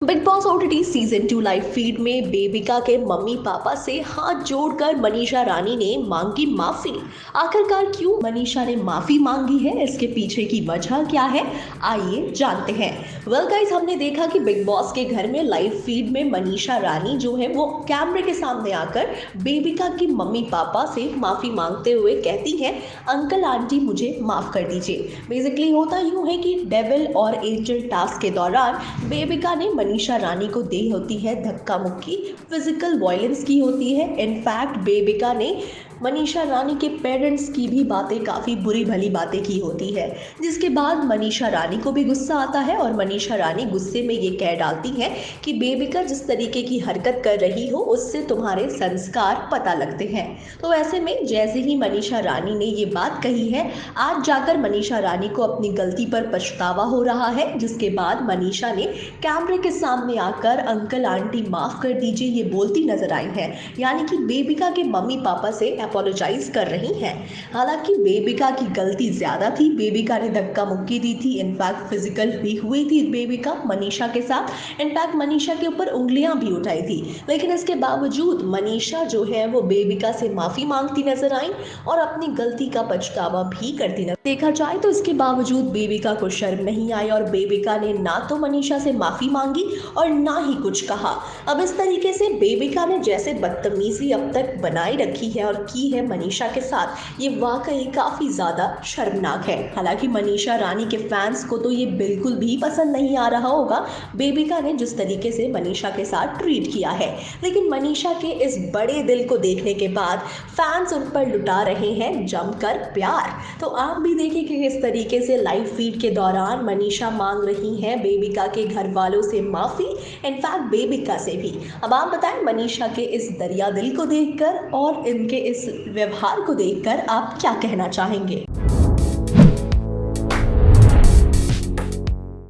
Big boss OTT season 2 live feed में बेबिका के mummy papa से हाथ जोड़कर मनीषा रानी ने मांगी माफी। आखिरकार क्यों मनीषा ने माफी मांगी है, इसके पीछे की वजह क्या है, आइए जानते हैं। वेल गाइस, हमने देखा कि बिग बॉस के घर में लाइव फीड में मनीषा रानी जो है वो कैमरे के सामने आकर बेबिका की मम्मी पापा से माफी मांगते हुए कहती हैं, अंकल आंटी मुझे माफ कर दीजिए। बेसिकली होता यूं है कि डेविल और एंजल टास्क के दौरान बेबिका ने मनीषा रानी को दी होती है धक्का मुक्की, फिजिकल वायलेंस की होती है। इनफैक्ट बेबिका ने मनीषा रानी के पेरेंट्स की भी बातें, काफ़ी बुरी भली बातें की होती है, जिसके बाद मनीषा रानी को भी गुस्सा आता है और मनीषा रानी गुस्से में ये कह डालती है कि बेबिका जिस तरीके की हरकत कर रही हो उससे तुम्हारे संस्कार पता लगते हैं। तो ऐसे में जैसे ही मनीषा रानी ने ये बात कही है, आज जाकर मनीषा रानी को अपनी गलती पर पछतावा हो रहा है, जिसके बाद मनीषा ने कैमरे के सामने आकर अंकल आंटी माफ कर दीजिए ये बोलती नजर आई है, यानी कि बेबिका के मम्मी पापा से अपोलोजाइज कर रही हैं। हालांकि बेबिका की गलती ज्यादा थी, बेबिका ने धक्का मुक्की दी थी, इनफैक्ट फिजिकल भी हुई थी बेबिका मनीषा के साथ, इनफैक्ट मनीषा के ऊपर उंगलियां भी उठाई थी। लेकिन इसके बावजूद मनीषा जो है वो बेबिका से माफी मांगती नजर आई और अपनी गलती का पछतावा भी करती नजर। देखा जाए तो इसके बावजूद बेबिका को शर्म नहीं आई और बेबिका ने ना तो मनीषा से माफी मांगी और ना ही कुछ कहा। अब इस तरीके से बेबिका ने जैसे बदतमीजी अब तक बनाए रखी है और की है मनीषा के साथ, ये वाकई काफी ज्यादा शर्मनाक है। हालांकि मनीषा रानी के फैंस को तो ये बिल्कुल भी पसंद नहीं आ रहा होगा बेबिका ने जिस तरीके से मनीषा के साथ ट्रीट किया है, लेकिन मनीषा के इस बड़े दिल को देखने के बाद फैंस उन पर लुटा रहे हैं जमकर प्यार। तो आप भी देखिए कि किस तरीके से लाइव फीड के दौरान मनीषा मांग रही हैं बेबिका के घर वालों से माफी, इनफैक्ट बेबिका से भी। अब आप बताएं, मनीषा के इस दरिया दिल को देखकर और इनके इस व्यवहार को देखकर आप क्या कहना चाहेंगे।